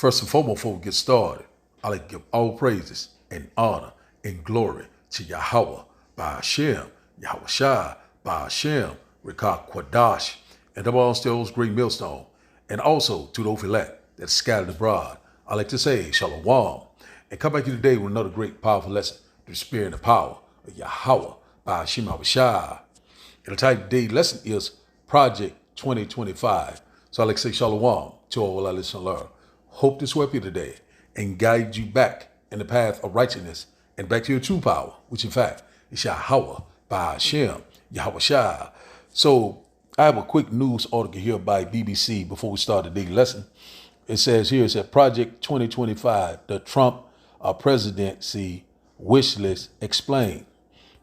First and foremost, before we get started, I like to give all praises and honor and glory to Yahweh, by Hashem, Yahweh Shai, by Hashem, Rekah Kwadash, and amongst those great millstone, and also to the elect that's scattered abroad. I like to say Shalom, and come back to you today with another great, powerful lesson, the spirit and the power of Yahweh, by Hashem, Yahweh Shai. And the title of today's lesson is Project 2025. So I like to say Shalom to all our listeners. Hope this will help you today and guide you back in the path of righteousness and back to your true power, which in fact is Yahweh, by Hashem, Yahweh Shai. So I have a quick news article here by BBC before we start the daily lesson. It says here, it said Project 2025, the Trump presidency wish list explained.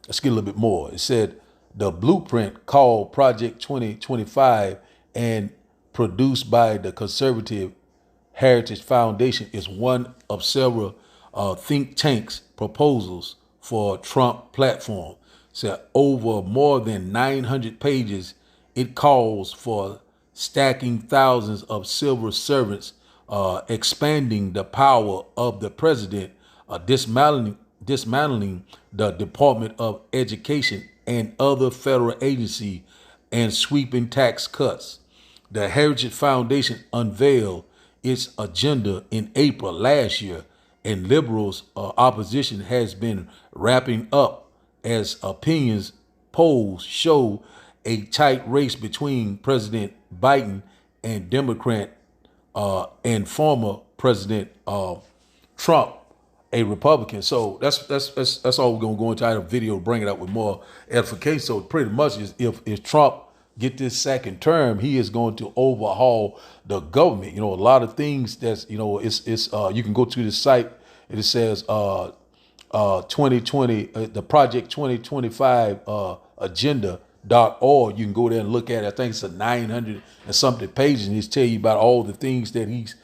Let's get a little bit more. It said the blueprint called Project 2025 and produced by the Conservative Heritage Foundation is one of several think tanks proposals for Trump platform. So over more than 900 pages, it calls for stacking thousands of civil servants, expanding the power of the president, dismantling the Department of Education and other federal agencies, and sweeping tax cuts. The Heritage Foundation unveiled its agenda in April last year, and liberals' opposition has been wrapping up as opinions polls show a tight race between President Biden and Democrat and former President Trump, a Republican. So that's all we're gonna go into our video, bring it up with more edification. So pretty much is if Trump get this second term, he is going to overhaul the government. You know, a lot of things that's, you know, it's you can go to the site and it says 2020 the Project 2025 agenda.org. You can go there and look at it. I think it's a 900 and something pages, and he's tell you about all the things that he's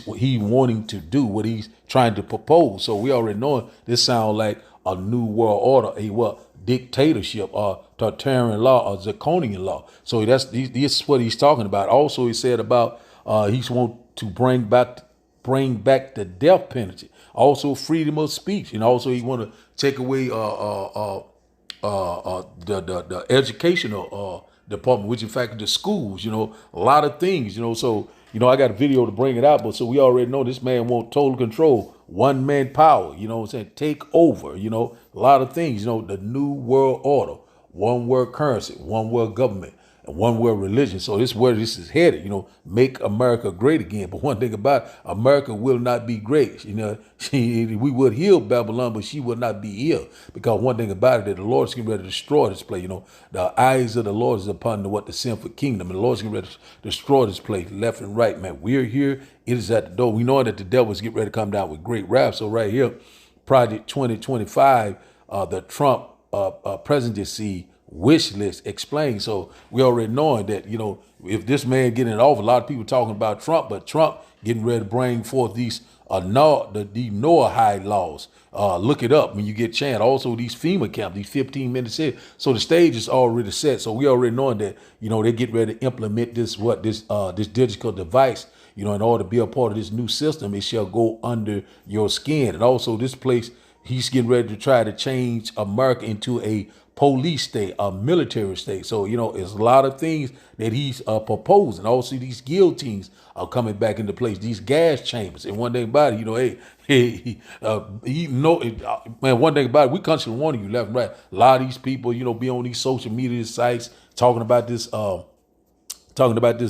wanting to do, what he's trying to propose. So we already know this sounds like a new world order, a what? Dictatorship, or totalitarian law, or draconian law. So this is what he's talking about. Also, he said about he's want to bring back the death penalty. Also, freedom of speech, and also he want to take away the educational department, which in fact the schools. You know, a lot of things. You know, so you know I got a video to bring it out, but so we already know this man want total control, one man power. You know what I'm saying? Take over. You know, a lot of things. You know, the new world order, one world currency, one world government, and one world religion. So this is where this is headed. You know, make America great again. But one thing about it, America will not be great. You know, we would heal Babylon, but she will not be healed. Because one thing about it, that the Lord's getting ready to destroy this place. You know, the eyes of the Lord is upon the sinful kingdom, and the Lord's getting ready to destroy this place left and right. Man, we're here. It is at the door. We know that the devil is getting ready to come down with great wrath. So right here, Project 2025, the Trump presidency wish list explained. So we already knowing that, you know, if this man getting off, a lot of people talking about Trump, but Trump getting ready to bring forth these the Noahide laws. Look it up when you get a chance. Also these FEMA camps, these 15 minutes in. So the stage is already set. So we already knowing that, you know, they get ready to implement this digital device. You know, in order to be a part of this new system, it shall go under your skin. And also this place, he's getting ready to try to change America into a police state, a military state. So, you know, there's a lot of things that he's proposing. Also, these guillotines are coming back into place, these gas chambers. And one thing about it, you know, man, one thing about it, we constantly warning you left and right. A lot of these people, you know, be on these social media sites talking about this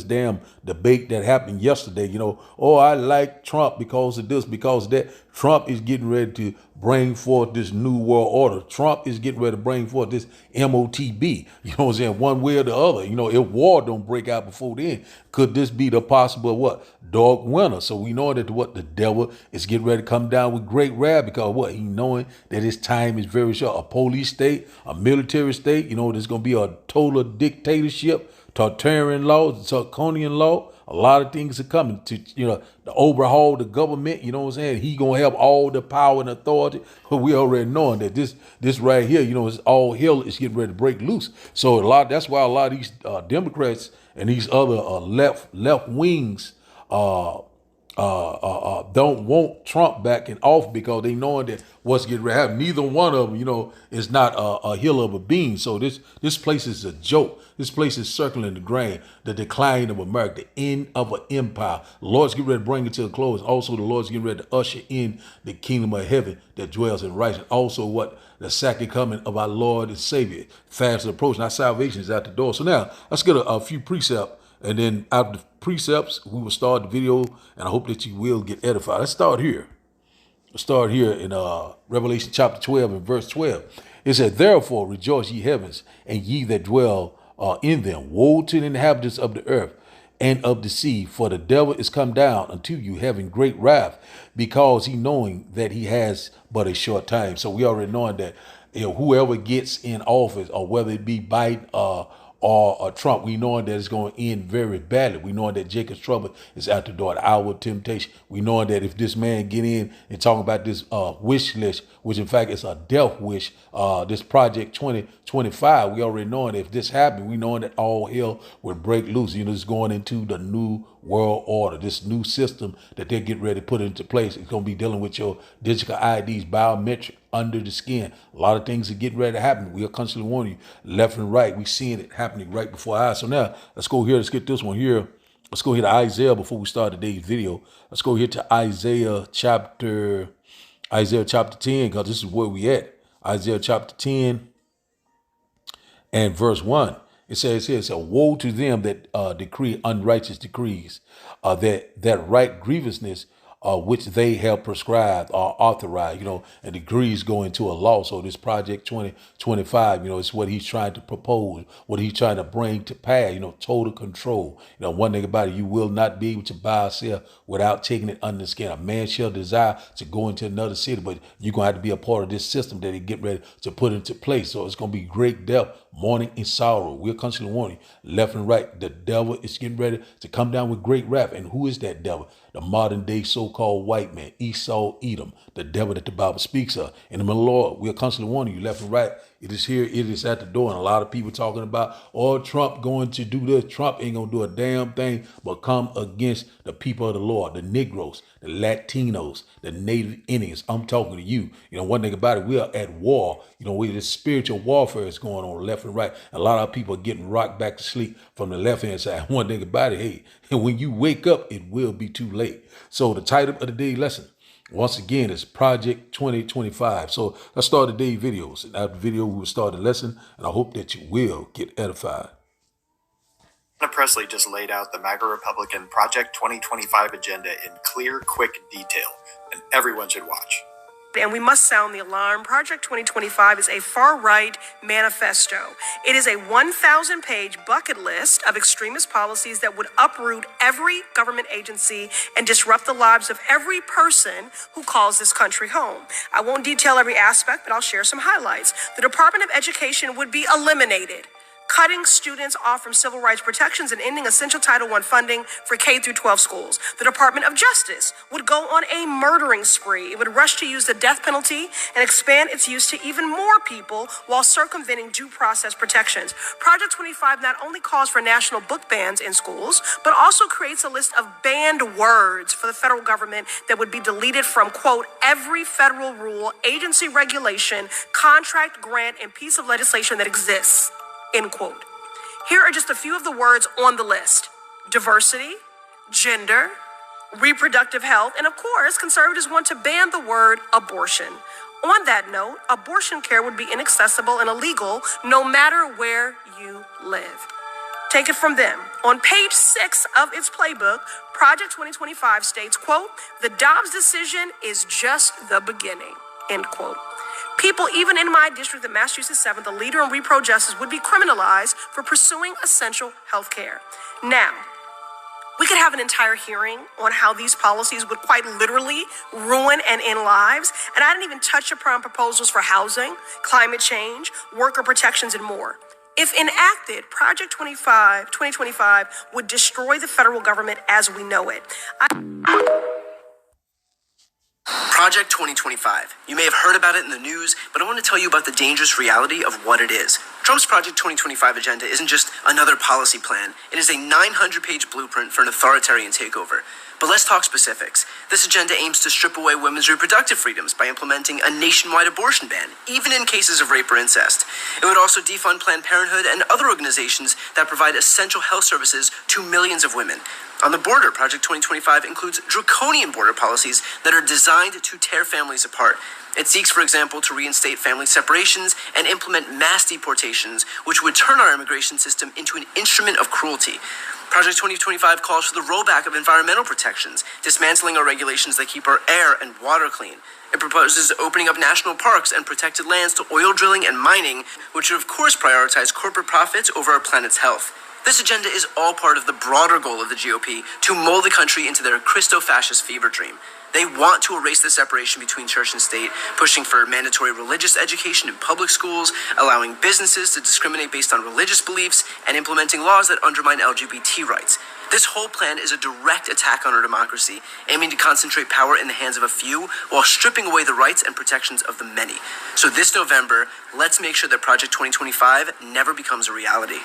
damn debate that happened yesterday. You know, oh, I like Trump because of this, because of that. Trump is getting ready to bring forth this new world order. Trump is getting ready to bring forth this MOTB. You know what I'm saying? One way or the other. You know, if war don't break out before then, could this be the possible what? Dark winter. So we know that what the devil is getting ready to come down with great wrath, because what? He knowing that his time is very short. A police state, a military state, you know, there's going to be a total dictatorship, totalitarian law, draconian law. A lot of things are coming to, you know, to overhaul the government. You know what I'm saying? He gonna have all the power and authority. But we already knowing that this right here, you know, is all hell is getting ready to break loose. So that's why a lot of these Democrats and these other left wings don't want Trump back in office because they knowing that what's getting ready to happen. Neither one of them, is not a hill of a bean. So this place is a joke. This place is circling the grain, the decline of America, the end of an empire. The Lord's getting ready to bring it to a close. Also, the Lord's getting ready to usher in the kingdom of heaven that dwells in righteousness. Also, what the second coming of our Lord and Savior fast approaching. Our salvation is at the door. So now let's get a few precepts. And then after the precepts, we will start the video, and I hope that you will get edified. Let's start here. Let's start here in Revelation chapter 12 and verse 12. It said, therefore rejoice ye heavens, and ye that dwell in them. Woe to the inhabitants of the earth and of the sea, for the devil is come down unto you, having great wrath, because he knowing that he has but a short time. So we already knowing that whoever gets in office, or whether it be Biden or Trump, we knowing that it's going to end very badly. We knowing that Jacob's trouble is at the door, the hour of temptation. We knowing that if this man get in and talking about this wish list, which in fact is a death wish, this Project 2025, we already knowing that if this happened, we knowing that all hell would break loose. It's going into the new world order, this new system that they're getting ready to put into place. It's going to be dealing with your digital IDs, biometric, under the skin. A lot of things are getting ready to happen. We are constantly warning you left and right. We seeing it happening right before our eyes. So now let's go here. Let's get this one here. Let's go here to Isaiah before we start today's video. Let's go here to Isaiah chapter 10, because this is where we at. Isaiah chapter 10 and verse 1. It says here, woe to them that decree unrighteous decrees, that right grievousness which they have prescribed or authorized, and degrees go into a law. So this Project 2025, it's what he's trying to propose, what he's trying to bring to pass, total control. One thing about it, you will not be able to buy or sell without taking it under the skin. A man shall desire to go into another city, but you're going to have to be a part of this system that he get ready to put into place. So it's going to be great death, mourning, and sorrow. We're constantly warning left and right. The devil is getting ready to come down with great wrath. And who is that devil? The modern day so-called white man, Esau, Edom, the devil that the Bible speaks of. In the middle of the Lord, we're constantly warning you left and right. It is here, it is at the door. And a lot of people talking about, Trump going to do this. Trump ain't going to do a damn thing but come against the people of the Lord, the Negroes, the Latinos, the Native Indians. I'm talking to you. One thing about it, we are at war. This spiritual warfare is going on left and right. A lot of people are getting rocked back to sleep from the left-hand side. One thing about it, hey, when you wake up, it will be too late. So the title of the day lesson, once again, is Project 2025. So let's start today's videos. And after the video, we will start the lesson, and I hope that you will get edified. Ayanna Pressley just laid out the MAGA Republican Project 2025 agenda in clear, quick detail, and everyone should watch. And we must sound the alarm. Project 2025 is a far-right manifesto. It is a 1,000-page bucket list of extremist policies that would uproot every government agency and disrupt the lives of every person who calls this country home. I won't detail every aspect, but I'll share some highlights. The Department of Education would be eliminated, cutting students off from civil rights protections and ending essential Title I funding for K through 12 schools. The Department of Justice would go on a murdering spree. It would rush to use the death penalty and expand its use to even more people while circumventing due process protections. Project 25 not only calls for national book bans in schools, but also creates a list of banned words for the federal government that would be deleted from, quote, every federal rule, agency regulation, contract, grant, and piece of legislation that exists. End quote. Here are just a few of the words on the list: diversity, gender, reproductive health, and of course, conservatives want to ban the word abortion. On that note, abortion care would be inaccessible and illegal no matter where you live. Take it from them. On page 6 of its playbook, Project 2025 states, quote, the Dobbs decision is just the beginning, end quote. People, even in my district, the Massachusetts 7th, the leader in repro justice, would be criminalized for pursuing essential health care. Now, we could have an entire hearing on how these policies would quite literally ruin and end lives. And I didn't even touch upon proposals for housing, climate change, worker protections, and more. If enacted, Project 2025 would destroy the federal government as we know it. Project 2025. You may have heard about it in the news, but I want to tell you about the dangerous reality of what it is. Trump's Project 2025 agenda isn't just another policy plan. It is a 900-page blueprint for an authoritarian takeover. But let's talk specifics. This agenda aims to strip away women's reproductive freedoms by implementing a nationwide abortion ban, even in cases of rape or incest. It would also defund Planned Parenthood and other organizations that provide essential health services to millions of women. On the border, Project 2025 includes draconian border policies that are designed to tear families apart. It seeks, for example, to reinstate family separations and implement mass deportations, which would turn our immigration system into an instrument of cruelty. Project 2025 calls for the rollback of environmental protections, dismantling our regulations that keep our air and water clean. It proposes opening up national parks and protected lands to oil drilling and mining, which would of course prioritize corporate profits over our planet's health. This agenda is all part of the broader goal of the GOP to mold the country into their Christo-fascist fever dream. They want to erase the separation between church and state, pushing for mandatory religious education in public schools, allowing businesses to discriminate based on religious beliefs, and implementing laws that undermine LGBT rights. This whole plan is a direct attack on our democracy, aiming to concentrate power in the hands of a few while stripping away the rights and protections of the many. So this November, let's make sure that Project 2025 never becomes a reality.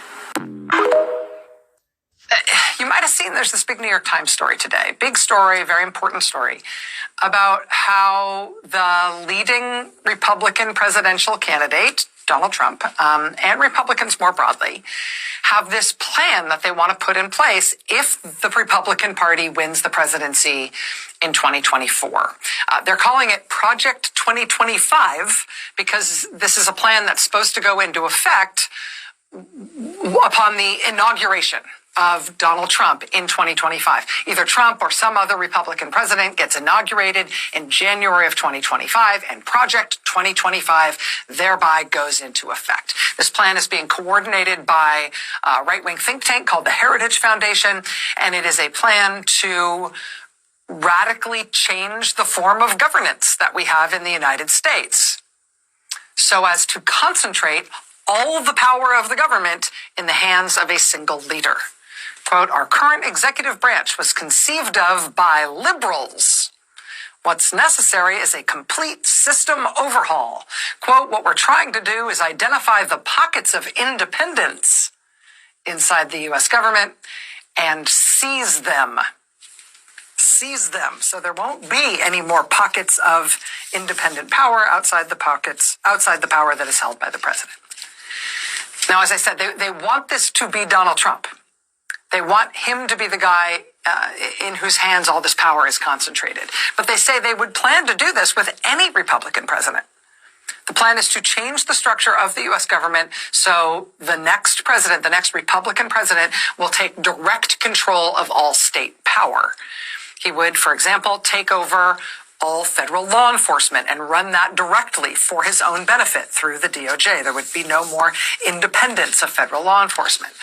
You might have seen there's this big New York Times story today, big story, very important story, about how the leading Republican presidential candidate, Donald Trump, and Republicans more broadly, have this plan that they want to put in place if the Republican Party wins the presidency in 2024. They're calling it Project 2025 because this is a plan that's supposed to go into effect upon the inauguration of Donald Trump in 2025. Either Trump or some other Republican president gets inaugurated in January of 2025, and Project 2025 thereby goes into effect. This plan is being coordinated by a right-wing think tank called the Heritage Foundation, and it is a plan to radically change the form of governance that we have in the United States so as to concentrate all the power of the government in the hands of a single leader. Quote, our current executive branch was conceived of by liberals. What's necessary is a complete system overhaul. Quote, what we're trying to do is identify the pockets of independence inside the U.S. government and seize them. Seize them so there won't be any more pockets of independent power outside the power that is held by the president. Now, as I said, they want this to be Donald Trump. They want him to be the guy in whose hands all this power is concentrated. But they say they would plan to do this with any Republican president. The plan is to change the structure of the U.S. government so the next president, the next Republican president, will take direct control of all state power. He would, for example, take over all federal law enforcement and run that directly for his own benefit through the DOJ. There would be no more independence of federal law enforcement.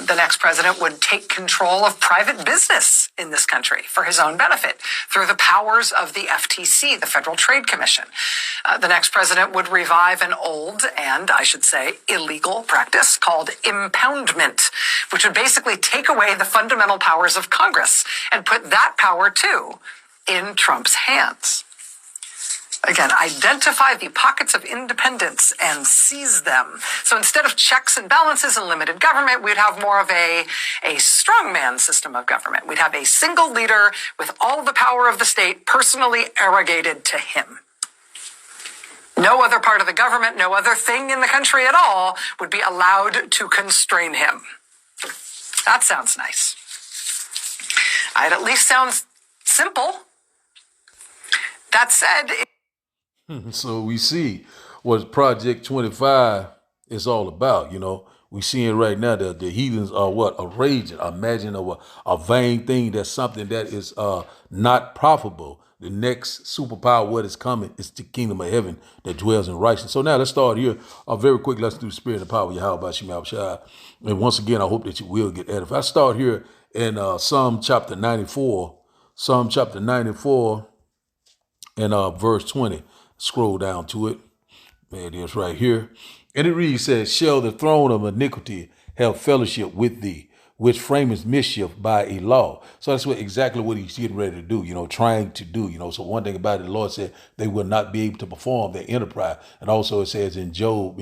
The next president would take control of private business in this country for his own benefit through the powers of the FTC, the Federal Trade Commission. The next president would revive an old and, I should say, illegal practice called impoundment, which would basically take away the fundamental powers of Congress and put that power, too, in Trump's hands. Again, identify the pockets of independence and seize them. So instead of checks and balances and limited government, we'd have more of a strongman system of government. We'd have a single leader with all the power of the state personally arrogated to him. No other part of the government, no other thing in the country at all would be allowed to constrain him. That sounds nice. It at least sounds simple. That said, So we see what Project 25 is all about. You know, we seeing right now that the heathens are what? A raging, imagine a vain thing. That's something that is not profitable. The next superpower, what is coming, is the kingdom of heaven that dwells in righteousness. So now let's start here. Very quick, let's do spirit and power. Yahweh Shema Shai. And once again, I hope that you will get edified. I start here in Psalm chapter 94. Psalm chapter 94 and verse 20. Scroll down to it. There it is right here. And it reads, says, shall the throne of iniquity have fellowship with thee? which frameth mischief by a law. So that's exactly what he's getting ready to do, trying to do, So one thing about it, the Lord said they will not be able to perform their enterprise. And also it says in Job,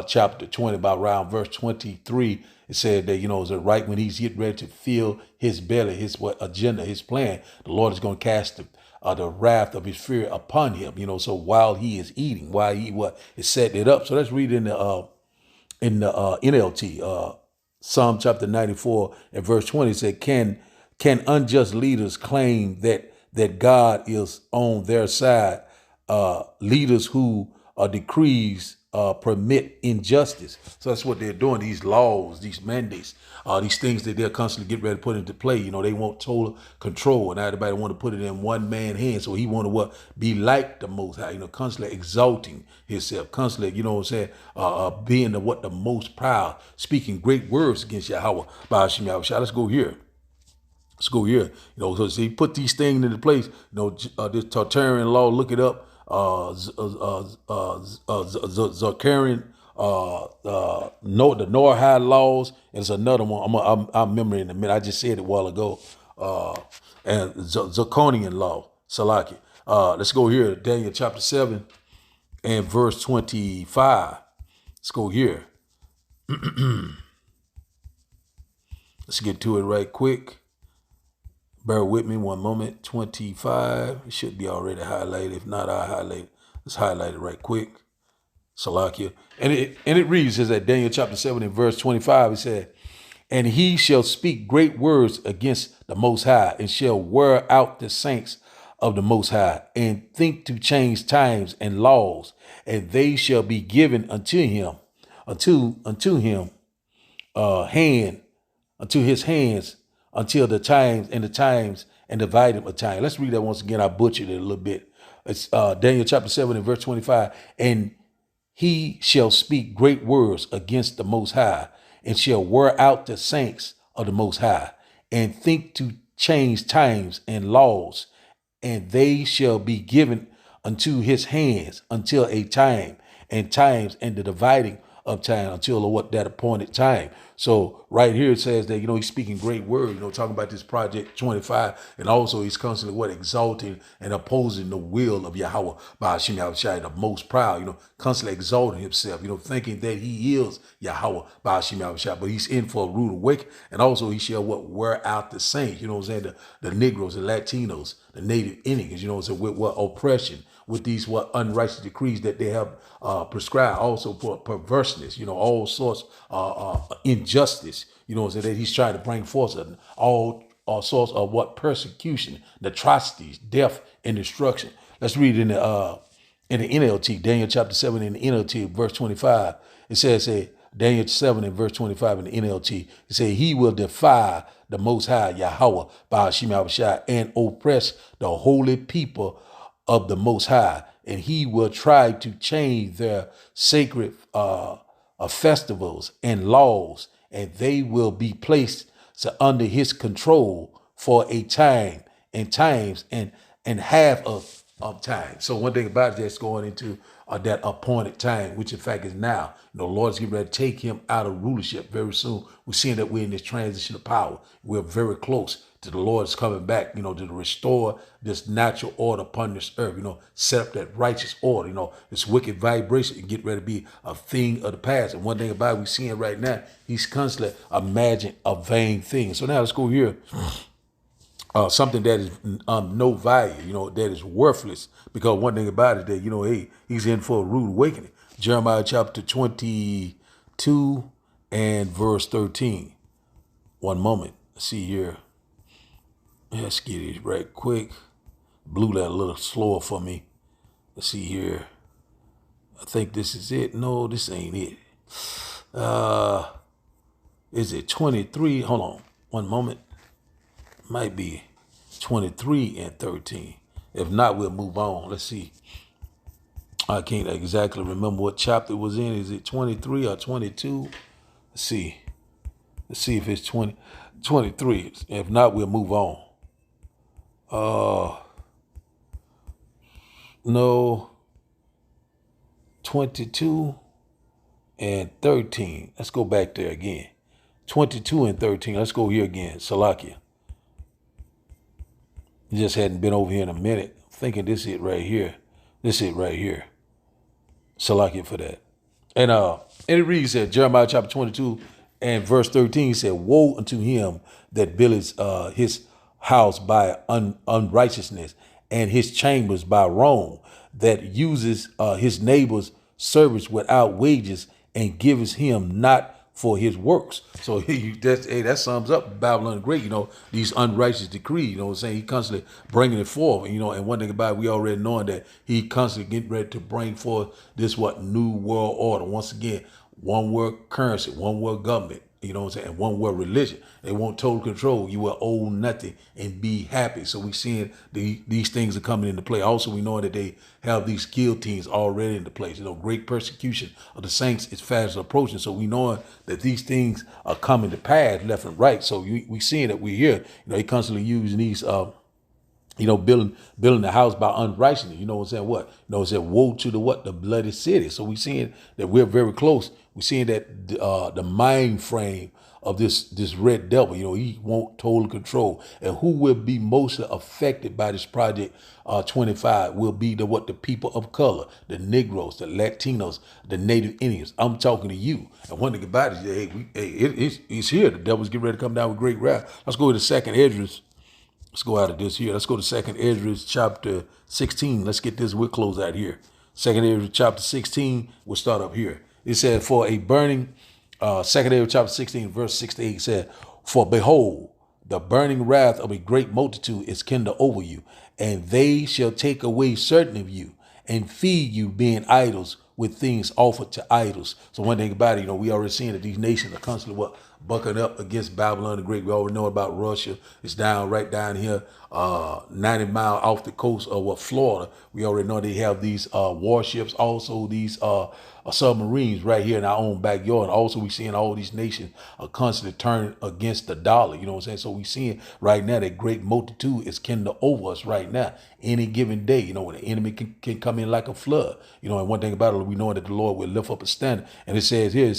chapter 20, about around verse 23, it said that, is it right when he's getting ready to fill his belly, his agenda, his plan, the Lord is going to cast the wrath of his fear upon him, so while he is eating, while he is setting it up. So let's read in the NLT, Psalm chapter 94 and verse 20 said, can unjust leaders claim that God is on their side? Leaders who decrees permit injustice. So that's what they're doing. These laws, these mandates, these things that they're constantly getting ready to put into play. They want total control, and everybody want to put it in one man's hands. So he want to be like the Most High, constantly exalting himself, constantly, being the most proud, speaking great words against Yahweh. Let's go here. Let's go here. So he put these things into place. This Tartarian law, look it up. Zakarian, the Noahide laws, and it's another one. I'm remembering in a minute. I just said it a while ago. And Zirconian law, Salaki. Let's go here, Daniel chapter 7 and verse 25. Let's go here. Let's get to it right quick. Bear with me one moment. 25. It should be already highlighted. If not, I'll highlight it. Let's highlight it right quick. Salakia. And it reads, as at Daniel chapter 7 and verse 25, it said, and he shall speak great words against the Most High, and shall wear out the saints of the Most High, and think to change times and laws, and they shall be given unto him, unto his hands, until the times and divided a time. Let's read that once again. I butchered it a little bit. It's Daniel chapter 7 and verse 25. And he shall speak great words against the Most High, and shall wear out the saints of the Most High, and think to change times and laws, and they shall be given unto his hands until a time and times and the dividing of time, until that appointed time. So right here it says that, he's speaking great word, talking about this project 25. And also he's constantly exalting and opposing the will of Yahweh by Hashem Yahushai, the most proud, constantly exalting himself, thinking that he is Yahweh by Hashem Yahushai, but he's in for a rude awakening. And also he shall wear out the saints, the Negroes, the Latinos, the native Indians, with oppression, with these unrighteous decrees that they have prescribed, also for perverseness, all sorts injustice, so that he's trying to bring forth all sorts of persecution, atrocities, death, and destruction. Let's read in the NLT, Daniel chapter 7 in the NLT, verse 25. It says, Daniel 7 and verse 25 in the NLT, it says, he will defy the Most High Yahweh by Hashem Yahushai, and oppress the holy people of the Most High, and he will try to change their sacred festivals and laws, and they will be placed under his control for a time and times and half of time. So one thing about it that's going into that appointed time, which in fact is now. The Lord's getting ready to take him out of rulership very soon. We're seeing that we're in this transition of power. We're very close to the Lord's coming back, to restore this natural order upon this earth, set up that righteous order, this wicked vibration, and get ready to be a thing of the past. And one thing about it, we're seeing right now, he's constantly imagining a vain thing. So now let's go here. Something that is no value, that is worthless. Because one thing about it, that, he's in for a rude awakening. Jeremiah chapter 22 and verse 13. One moment. Let's see here. Let's get it right quick. Blew that a little slower for me. Let's see here. I think this is it. No, this ain't it. Is it 23? Hold on. One moment. Might be 23 and 13. If not, we'll move on. Let's see. I can't exactly remember what chapter it was in. Is it 23 or 22? Let's see. Let's see if it's 23. If not, we'll move on. No. 22 and 13. Let's go back there again. 22 and 13. Let's go here again. Salakia. You just hadn't been over here in a minute. I'm thinking this is it right here. This is it right here. Salakia for that. And it reads that Jeremiah chapter 22 and verse 13 said, woe unto him that buildeth his house by unrighteousness and his chambers by wrong, that uses his neighbor's service without wages and gives him not for his works. So that sums up Babylon the Great, these unrighteous decrees, what I'm saying? He constantly bringing it forth, and one thing about it, we already knowing that he constantly getting ready to bring forth this new world order. Once again, one world currency, one world government, and one world religion. They want total control. You will owe nothing and be happy. So we seeing these things are coming into play. Also, we know that they have these guillotines already into place. Great persecution of the saints is fast approaching. So we know that these things are coming to pass left and right. So we seeing that we're here. They constantly using these building the house by unrighteousness. What I'm saying? What? It said, woe to the bloody city. So we seeing that we're very close. We're seeing that the mind frame of this red devil, he want total control. And who will be mostly affected by this project 25 will be the people of color, the Negroes, the Latinos, the Native Indians. I'm talking to you. And one thing about it, it's here. The devil's getting ready to come down with great wrath. Let's go to the second Esdras. Let's go out of this here. Let's go to 2nd Esdras chapter 16. Let's get this. We'll close out here. 2nd Esdras chapter 16. We'll start up here. It said, for a burning, 2nd Esdras chapter 16, verse 6 to 8 said, for behold, the burning wrath of a great multitude is kindled over you, and they shall take away certain of you and feed you, being idols with things offered to idols. So one thing about it, we already seen that these nations are constantly bucking up against Babylon the Great. We already know about Russia. It's right down here, 90 miles off the coast of Florida. We already know they have these warships, also these submarines right here in our own backyard. Also, we seeing all these nations are constantly turning against the dollar. You know what I'm saying? So we seeing right now that great multitude is kindled over us right now. Any given day, when the enemy can come in like a flood. And one thing about it, we know that the Lord will lift up a standard. And it says here,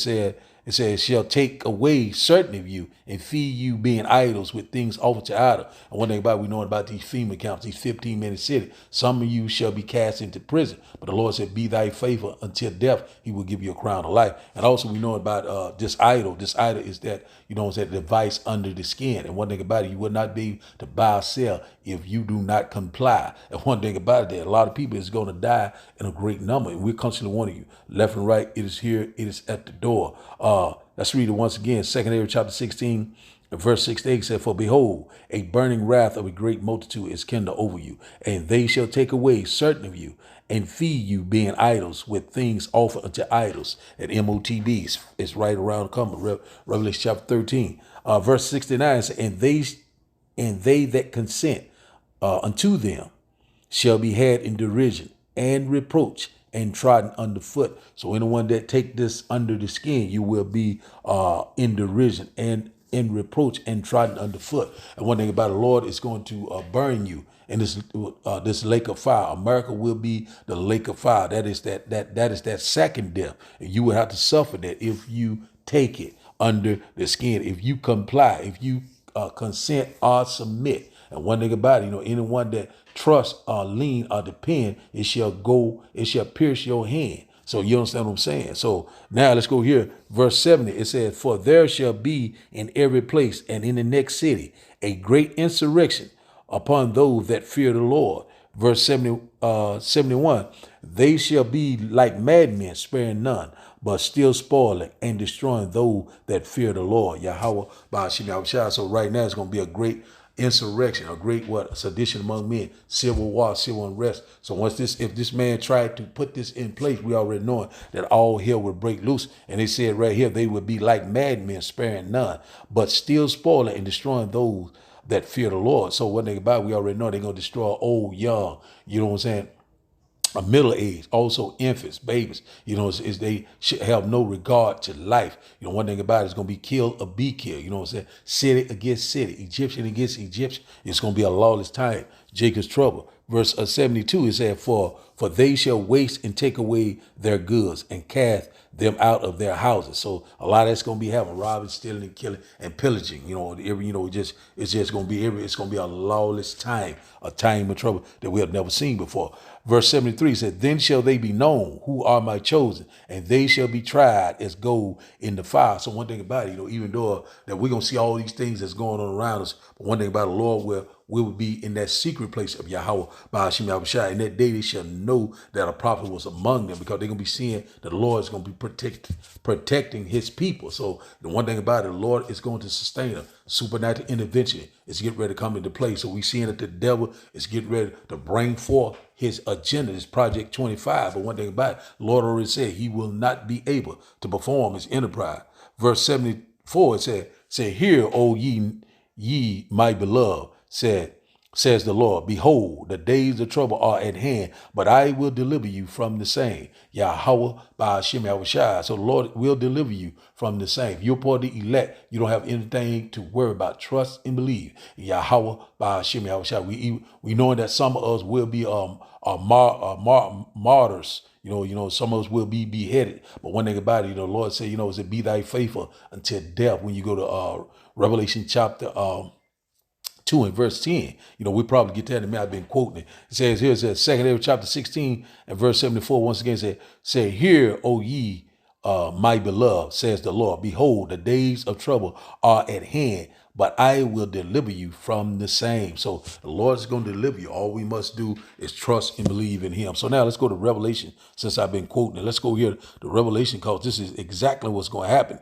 it says, shall take away certain of you and feed you, being idols with things offered to idol. And one thing about it, we know about these FEMA camps, these 15-minute cities. Some of you shall be cast into prison. But the Lord said, be thy faithful until death. He will give you a crown of life. And also we know about this idol. This idol is that, the device under the skin. And one thing about it, you will not be able to buy or sell if you do not comply. And one thing about it, that a lot of people is going to die in a great number. And we're constantly warning you, left and right, it is here, it is at the door. Let's read it once again. 2nd Esdras chapter 16, verse 6 to 8 said, for behold, a burning wrath of a great multitude is kindled over you, and they shall take away certain of you and feed you, being idols with things offered unto idols. At MOTB, it's right around the corner, Revelation chapter 13. Verse 69 says, and they that consent unto them shall be had in derision and reproach and trodden underfoot. So anyone that take this under the skin, you will be in derision and in reproach and trodden underfoot. And one thing about the Lord is going to burn you in this lake of fire. America will be the lake of fire. That is that second death. And you will have to suffer that if you take it under the skin, if you comply, if you consent or submit. And one thing about it, anyone that trust or lean or depend, it shall pierce your hand. So you understand what I'm saying? So now let's go here. Verse 70, it says, for there shall be in every place and in the next city a great insurrection upon those that fear the Lord. Verse 71, they shall be like madmen, sparing none, but still spoiling and destroying those that fear the Lord. Yahweh Ba'ashim Yahushua. So right now it's going to be a great insurrection, a great sedition among men, civil war, civil unrest. So if this man tried to put this in place, we already know that all hell would break loose. And they said right here, they would be like madmen, sparing none, but still spoiling and destroying those that fear the Lord. So one thing about it, we already know they're going to destroy old, young, you know what I'm saying? A middle age, also infants, babies, is they should have no regard to life. One thing about it is going to be kill or be killed. You know what I'm saying? City against city, Egyptian against Egyptian. It's going to be a lawless time. Jacob's trouble. Verse 72, it said, for they shall waste and take away their goods and cast them out of their houses. So a lot of that's going to be happening, robbing, stealing, and killing, and pillaging. It's just going to be it's going to be a lawless time, a time of trouble that we have never seen before. Verse 73 said, then shall they be known who are my chosen, and they shall be tried as gold in the fire. So one thing about it, even though that we're going to see all these things that's going on around us, but one thing about the Lord we will be in that secret place of Yahweh by Hashem Yahushua. In that day they shall know that a prophet was among them, because they're going to be seeing that the Lord is going to be protecting his people. So the one thing about it, the Lord is going to sustain a supernatural intervention. It's getting ready to come into play. So we seeing that the devil is getting ready to bring forth his agenda, his Project 25. But one thing about it, the Lord already said he will not be able to perform his enterprise. Verse 74, it said, hear, O ye my beloved, says the Lord, behold, the days of trouble are at hand, but I will deliver you from the same. Yahweh by Hashem Yahushua. So the Lord will deliver you from the same. If you're part of the elect, you don't have anything to worry about. Trust and believe. Yahweh by Hashem Yahushua. We know that some of us will be martyrs. Some of us will be beheaded. But one thing about it, the Lord said, is it be thy faithful until death. When you go to Revelation chapter 2 and verse 10. We probably get that in a minute. I've been quoting it. It says here, it says 2 chapter 16 and verse 74, once again, say, hear, O ye, my beloved, says the Lord, behold, the days of trouble are at hand, but I will deliver you from the same. So the Lord is going to deliver you. All we must do is trust and believe in him. So now let's go to Revelation, since I've been quoting it. Let's go here to Revelation, because this is exactly what's going to happen.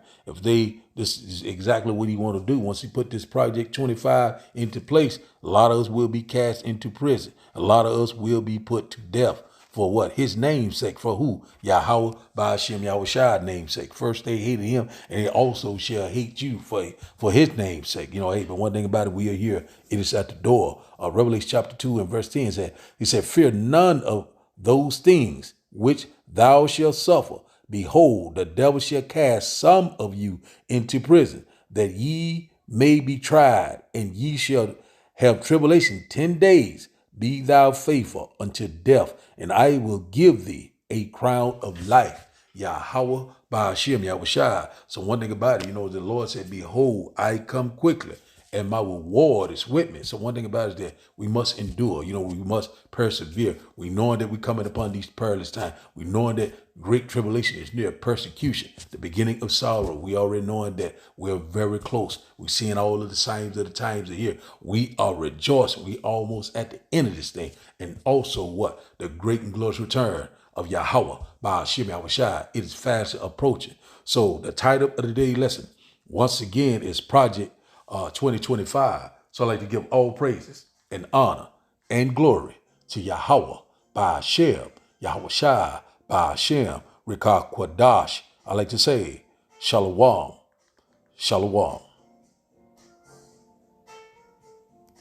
This is exactly what he want to do. Once he put this Project 25 into place, a lot of us will be cast into prison. A lot of us will be put to death. For what? His name's sake. For who? Yahweh by Hashem Yahushua name's sake. First they hated him, and they also shall hate you for his name's sake. But one thing about it, we are here. It is at the door. Revelation chapter 2 and verse 10 he said, fear none of those things which thou shalt suffer. Behold, the devil shall cast some of you into prison, that ye may be tried, and ye shall have tribulation 10 days. Be thou faithful unto death, and I will give thee a crown of life. Yahweh by Hashem Yahushua. So one thing about it, the Lord said, behold, I come quickly, and my reward is with me. So one thing about it is that we must endure. We must persevere. We knowing that we're coming upon these perilous times. We knowing that great tribulation is near, persecution, the beginning of sorrow. We already knowing that we're very close. We're seeing all of the signs of the times are here. We are rejoicing. We almost at the end of this thing. And also what? The great and glorious return of Yahweh by Hashem Yahushua. It is fast approaching. So the title of today's lesson, once again, is Project 2025. So I'd like to give all praises and honor and glory to Yahweh by Hashem Yahushua by Hashem Rikah Kwadash. I like to say, Shalom, Shalom.